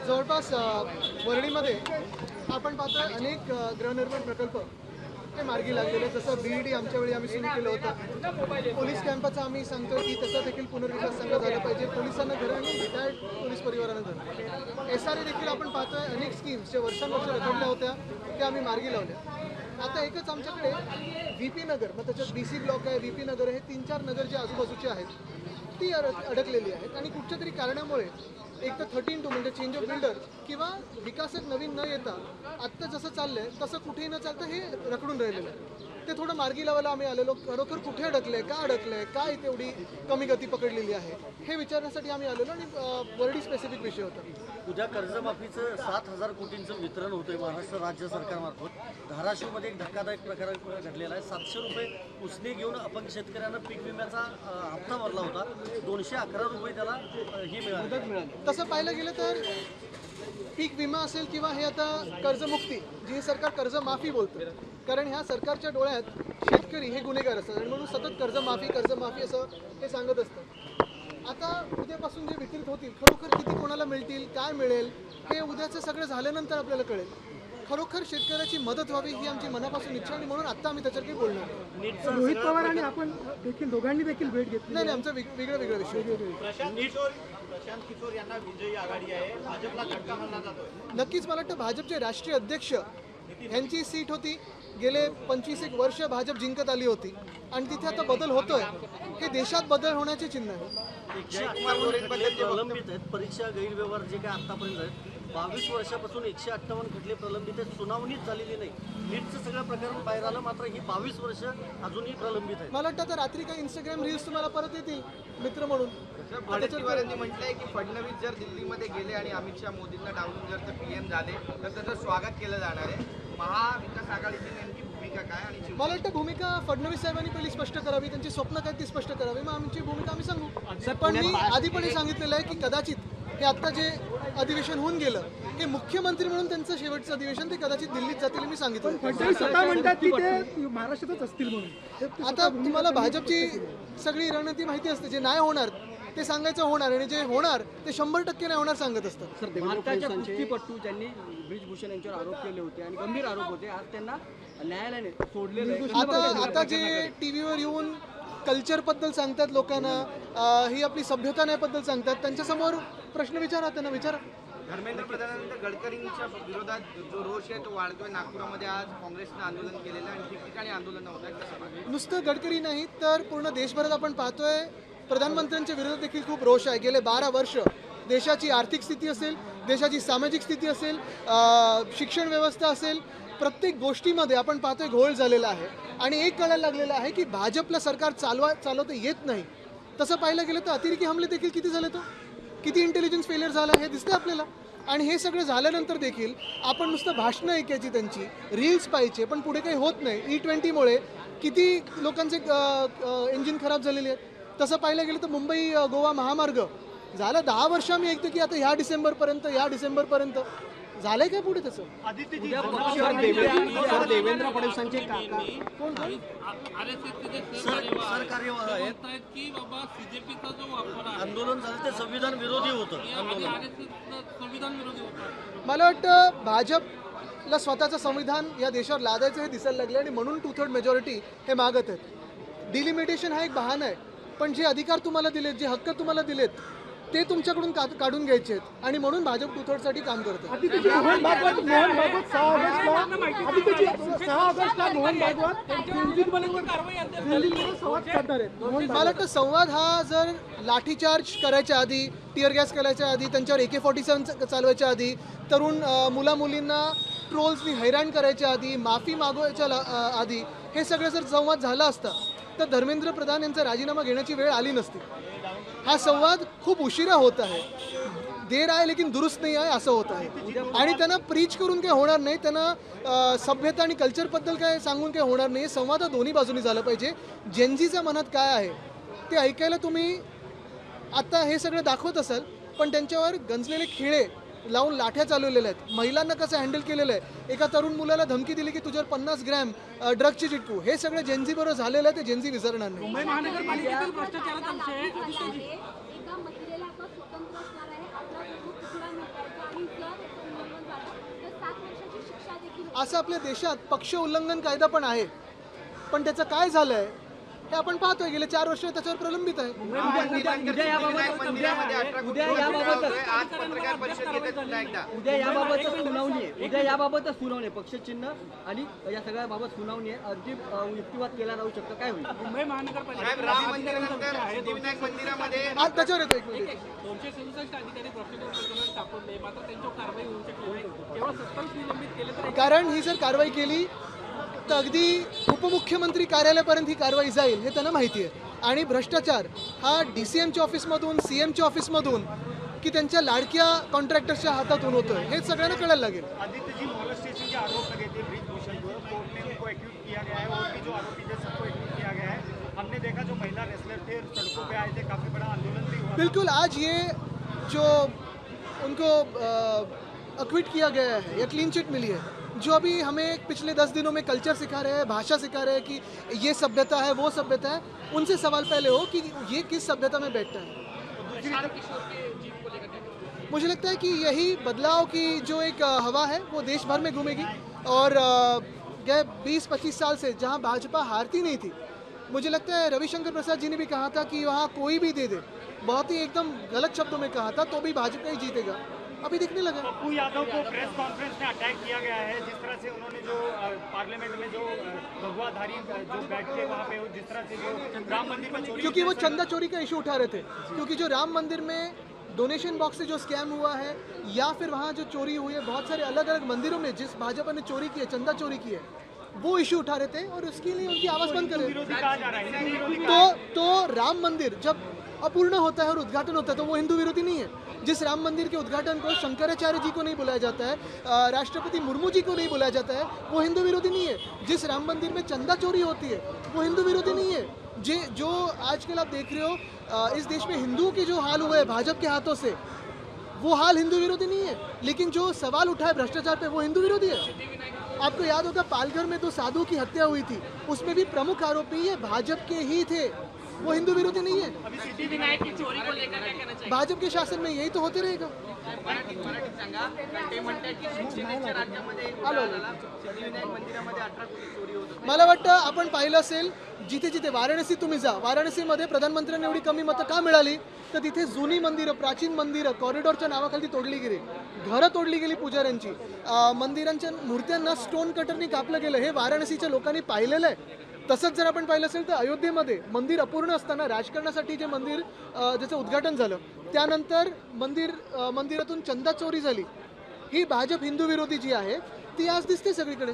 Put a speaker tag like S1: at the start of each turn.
S1: जवळपास वर्णीमध्ये आपण पाहतो अनेक गृहनिर्माण प्रकल्प हे मार्गी लागलेले आहेत। जसं बीईडी आमच्या वेळी आम्ही सुरू केलं होतं, पोलीस कॅम्पचा आम्ही सांगतो की त्याचा देखील पुनर्विकास चांगला झाला पाहिजे, पोलिसांना घरं आणि रिटायर्ड पोलीस परिवारांना घरं। SRA देखील आपण पाहतोय अनेक स्कीम्स ज्या वर्षानुवर्ष रखडल्या होत्या त्या आम्ही मार्गी लावल्या। आता एकच आमच्याकडे VP नगर, मग त्याच्यात BC ब्लॉक आहे, VP नगर आहे, हे 3-4 नगर जे आजूबाजूचे आहेत ती अडकलेली आहेत आणि कुठच्या तरी कारणामुळे एक तर 13-2 म्हणजे चेंज ऑफ बिल्डर किंवा विकासात नवीन न येता आत्ता जसं चाललंय तसं कुठेही न चालतं हे रखडून राहिलेलं आहे। ते थोडं मार्गी लावायला आम्ही आलेलो, खरोखर कुठे अडकलंय, का अडकलंय, का इथे एवढी कमी गती पकडलेली आहे हे विचारण्यासाठी आम्ही आलेलो आणि वर्डी स्पेसिफिक विषय होता।
S2: उद्या कर्जमाफीचं 7,000 कोटींचं वितरण होतंय महाराष्ट्र राज्य सरकारमार्फत। धाराशिवमध्ये एक धक्कादायक प्रकार घडलेला आहे। 700 रुपये उसने घेऊन अपंग शेतकऱ्यांना पीक विम्याचा हप्ता भरला होता, 211 रुपये त्याला ही मिळाली।
S1: तसं पाहायला गेलं तर पीक विमा असेल किंवा हे आता कर्जमुक्ती जी सरकार कर्जमाफी बोलतं, कारण ह्या सरकारच्या डोळ्यात शेतकरी हे गुन्हेगार असतात आणि म्हणून सतत कर्जमाफी असं हे सांगत असतं। आता उद्यापासून जे वितरित होतील खरोखर किती कोणाला मिळतील, काय मिळेल हे उद्याचं सगळं झाल्यानंतर आपल्याला कळेल। खरोखर शेतकऱ्याची मदत व्हावी ही आमची मनापासून इच्छा आणि म्हणून आता आम्ही त्याच्यावर काही बोलणार।
S3: रोहित पवार आणि आपण देखील दोघांनी देखील भेट घेतली।
S1: नाही, आमचा वेगळा विषय।
S4: प्रशांत किशोर यांना विजयी आघाडी आहे, भाजपला झटका मानला जातोय।
S1: नक्कीच मला वाटतं भाजपचे राष्ट्रीय अध्यक्ष यांची सीट होती, गेले 25-1 वर्ष भाजप जिंकत आली होती आणि तिथे आता बदल होतोय, हे देशात बदल होण्याचे चिन्ह आहे।
S2: 158 खटले प्रलंबित आहेत, परीक्षा गैरव्यवहार जे काय आतापर्यंत आहेत 22 वर्षापासून 158 खटले प्रलंबित आहेत, सुनावणीच झालेली नाही। नीटचं सगळं प्रकरण बाहेर आलं, मात्र ही 22 वर्ष अजूनही प्रलंबित आहेत।
S1: मला वाटतं आता रात्री काही इंस्टाग्राम रील्स तुम्हाला परत येतील मित्र म्हणून।
S4: वडेट्टीवारांनी म्हटलंय की फडणवीस जर दिल्लीमध्ये गेले आणि अमित शाह मोदींना डावलून जर ते PM झाले तर त्याचं स्वागत केलं जाणार आहे। महाविकास आघाडीची नेमकी भूमिका काय? आणि
S1: मला वाटतं भूमिका फडणवीस साहेबांनी पहिली स्पष्ट करावी, त्यांची स्वप्न काय ती स्पष्ट करावी, मग आमची भूमिका आम्ही सांगू। पण मी आधीपणे सांगितलेलं आहे की कदाचित हे आता जे अधिवेशन होऊन गेलं हे मुख्यमंत्री म्हणून त्यांचं शेवटचं अधिवेशन, ते कदाचित दिल्लीत जातील मी सांगितलं।
S3: फडणवीस स्वतः म्हणतात की ते महाराष्ट्रातच असतील म्हणून।
S1: आता तुम्हाला भाजपची सगळी रणनीती माहिती असते, जे नाही होणार ते सांगायचं होणार आणि जे होणार ते 100% नाही होणार सांगत असतं।
S5: भारताच्या कुस्तीपटू ज्यांनी ब्रिजभूषण यांच्यावर आरोप केले होते आणि गंभीर आरोप होते, आज त्यांना न्यायालयाने सोडलेलं आहे।
S1: आता जे टीव्हीवर येऊन कल्चरबद्दल सांगतात लोकांना, ही आपली सभ्यता नाही बद्दल सांगतात, त्यांच्यासमोर प्रश्न विचारा, त्यांना विचारा।
S4: धर्मेंद्र प्रधानांच्या गडकरींच्या विरोधात जो रोष आहे तो वाढतोय। नागपुरामध्ये आज काँग्रेसनं आंदोलन केलेलं आणि ठिकठिकाणी आंदोलन होत आहे।
S1: नुसतं गडकरी नाही तर पूर्ण देशभरात आपण पाहतोय प्रधानमंत्र्यांच्या विरोधात देखील खूप रोष आहे। गेले 12 वर्ष देशाची आर्थिक स्थिती असेल, देशाची सामाजिक स्थिती असेल, शिक्षण व्यवस्था असेल, प्रत्येक गोष्टीमध्ये आपण पाहतोय घोळ झालेला आहे आणि एक कळायला लागलेलं आहे की भाजपला सरकार चालवता येत नाही। तसं पाहायला गेलं तर अतिरेकी हमले देखील किती झाले, तो किती इंटेलिजन्स फेलियर झाला हे दिसतं आपल्याला। आणि हे सगळं झाल्यानंतर देखील आपण नुसतं भाषणं ऐकायची, त्यांची रील्स पाहायचे, पण पुढे काही होत नाही। E20मुळे किती लोकांचे इंजिन खराब झालेले आहेत। तसं पाहायला गेलं तर मुंबई गोवा महामार्ग झाला 10 वर्ष आम्ही ऐकतो की आता या डिसेंबरपर्यंत झालंय काय पुढे त्याचं?
S5: देवेंद्र फडणवीसांचे काका
S1: कोण
S2: सरकार्यवाह आहेत
S6: की बाबा CJPचा जो वापर आहे,
S2: आंदोलन झालं ते संविधान विरोधी होतं।
S6: संविधान विरोधी होतं।
S1: मला वाटतं भाजपला स्वतःचं संविधान या देशावर लादायचं हे दिसायला लागलं आणि म्हणून 2/3 मेजॉरिटी हे मागत आहेत। डिलिमिटेशन हा एक बहाणा आहे, पण जे अधिकार तुम्हाला दिलेत, जे हक्क तुम्हाला दिलेत ते तुमच्याकडून काढून घ्यायचे आहेत आणि म्हणून भाजप 2/3 साठी काम करतं।
S3: मोहन भागवत 6 ऑगस्टला मोहन भागवत संवाद साधणार आहेत।
S1: मला वाटतं संवाद हा जर लाठीचार्ज करायच्या आधी, टिअर गॅस करायच्या आधी, त्यांच्यावर AK-47 चालवायच्या आधी, तरुण मुला-मुलींना ट्रोल्सनी हैराण करायच्या आधी, माफी मागवायच्या आधी हे सगळं जर संवाद झाला असता तर धर्मेंद्र प्रधान यांचा राजीनामा घेण्याची वेळ आली नसती। हा संवाद खूप उशिरा होत आहे, देर आहे लेकिन दुरुस्त नाही आहे असं होत आहे आणि त्यांना प्रीच करून काही होणार नाही, त्यांना सभ्यता आणि कल्चरबद्दल काय सांगून काही होणार नाही। संवाद दोन्ही बाजूनी झाला पाहिजे। जेनजीच्या मनात काय आहे ते ऐकायला तुम्ही आता हे सगळं दाखवत असाल, पण त्यांच्यावर गंजलेले खिळे लावून लाठ्या चालवलेल्या आहेत, महिलांना कसं हँडल केलेलं आहे, एका तरुण मुलाला धमकी दिली की तुझ्यावर 50 ग्रॅम ड्रगची चिटकू, हे सगळं जेनझी बरोबर झालेलं आहे, ते जेनझी विसरणार नाही।
S3: मुंबई महानगरपालिकेतील भ्रष्टाचाराचा विषय
S7: एका महिलेला आता स्वतंत्र असणार आहे, आपला जो तुकडा मिळायचा आणि
S1: असं आपल्या देशात पक्ष उल्लंघन कायदा पण आहे, पण त्याचं काय झालंय हे आपण पाहतोय. गेले 4 वर्ष त्याच्यावर प्रलंबित आहे.
S5: उद्या याबाबत
S4: आज पत्रकार परिषद घेते पुन्हा एकदा.
S5: उद्या याबाबत सुनावणी आहे. उद्या याबाबत सुनावणी आहे. पक्षचिन्ह आणि या सगळ्या बाबत सुनावणी आहे. अगदी युक्तिवाद केला जाऊ शकतो. काय होईल?
S6: मुंबई महानगरपालिका
S4: साहेब, राम मंदिरानंतर सिद्धिविनायक मंदिरामध्ये
S1: आज त्याच्यावर येतो एक मिनिट.
S6: 267 अधिकारी भ्रष्टाचार प्रकरणात सापडले, मात्र त्यांच्यावर कारवाई होऊ शकली नाही. केवळ 27 निलंबित केले तर
S1: कारण ही जर कारवाई केली तर अगदी उपमुख्यमंत्री कार्यालयापर्यंत ही कारवाई जाईल हे त्यांना माहिती आहे. आणि भ्रष्टाचार हा DCMच्या ऑफिसमधून, CMच्या ऑफिसमधून की त्यांच्या लाडक्या कॉन्ट्रॅक्टर्सच्या हातातून होतोय हे सगळ्यांना कळायला लागेल.
S7: आदित्य जी मॉलेस्टेशन के आरोप लगे थे ब्रिजभूषण को, कोर्ट ने उनको एक्यूज किया गया है और भी जो आरोपी थे सबको एक्यूज किया गया है. हमने देखा जो महिला रेसलर थे सड़कों पे आए थे, काफी बड़ा आंदोलन भी हुआ.
S1: बिल्कुल, आज ये जो उनको अक्विट किया गया है या क्लीन चिट मिली है, जो अभी हमें पिछले 10 दिनों में कल्चर सिखा रहे हैं, भाषा सिखा रहे हैं कि ये सभ्यता है वो सभ्यता है, उनसे सवाल पहले हो कि ये किस सभ्यता में बैठता है. मुझे लगता है कि यही बदलाव की जो एक हवा है वो देश भर में घूमेगी. और गए 20-25 साल से जहाँ भाजपा हारती नहीं थी, मुझे लगता है रविशंकर प्रसाद जी ने भी कहा था कि वहाँ कोई भी दे दे, बहुत ही एकदम गलत शब्दों में कहा था, तो भी भाजपा ही जीतेगा. अभी दिखने लगा.
S7: पप्पू यादव को प्रेस कॉन्फ्रेंस में अटैक किया गया है. जिस तरह से उन्होंने जो पार्लियामेंट में जो भगवाधारी जो बैठ के वहाँ पे जिस तरह से जो राम मंदिर में चोरी,
S1: क्योंकि वो चंदा चोरी का इशू उठा रहे थे. क्योंकि जो राम मंदिर में डोनेशन बॉक्स से जो स्कैम हुआ है या फिर वहाँ जो चोरी हुई है, बहुत सारे अलग अलग मंदिरों में जिस भाजपा ने चोरी की है, चंदा चोरी की है, वो इशू उठा रहे थे और उसके लिए उनकी आवाज़ बंद करे.
S7: विरोधी कहा जा रहा है, हिंदू विरोधी.
S1: तो राम मंदिर जब अपूर्ण होता है और उद्घाटन होता है तो वो हिंदू विरोधी नहीं है. जिस राम मंदिर के उद्घाटन को शंकराचार्य जी को नहीं बुलाया जाता है, राष्ट्रपति मुर्मू जी को नहीं बुलाया जाता है, वो हिंदू विरोधी नहीं है. जिस राम मंदिर में चंदा चोरी होती है वो हिंदू विरोधी नहीं है. जो आजकल आप देख रहे हो इस देश में हिंदुओं के जो हाल हुए हैं भाजपा के हाथों से, वो हाल हिंदू विरोधी नहीं है. लेकिन जो सवाल उठा है भ्रष्टाचार पे वो हिंदू विरोधी है. आपको याद होगा पालघर में 2 साधुओं की हत्या हुई थी, उसमें भी प्रमुख आरोपी ये भाजपा के ही थे, वो हिंदू विरोधी नहीं है.
S6: सिद्धिविनायक की चोरी को लेकर क्या कहना चाहिए?
S1: भाजपा के शासन में यही तो होते रहेगा.
S4: मराठीत सांगा. ते म्हणतात की शिवसेनेच्या राज्यामध्ये एक घोटाळा झाला. सिद्धिविनायक मंदिरामध्ये 18 कोटी चोरी होत होती.
S1: मला वाटतं आपण पाहिलं असेल जिथे जिथे वाराणसी तुम्ही जा, वाराणसीमध्ये प्रधानमंत्र्यांना एवढी कमी मतं का मिळाली तर तिथे जुनी मंदिरं, प्राचीन मंदिरं कॉरिडॉरच्या नावाखाली तोडली गेली, घरं तोडली गेली पुजाऱ्यांची, मंदिरांच्या मूर्त्यांना स्टोन कटरनी कापलं गेलं. हे वाराणसीच्या लोकांनी पाहिलेलं आहे. तसंच जर आपण पाहिलं असेल तर अयोध्येमध्ये मंदिर अपूर्ण असताना राजकारणासाठी जे मंदिर ज्याचं उद्घाटन झालं त्यानंतर मंदिरातून चंदा चोरी झाली. ही भाजप हिंदू विरोधी जी आहे ती आज दिसते सगळीकडे.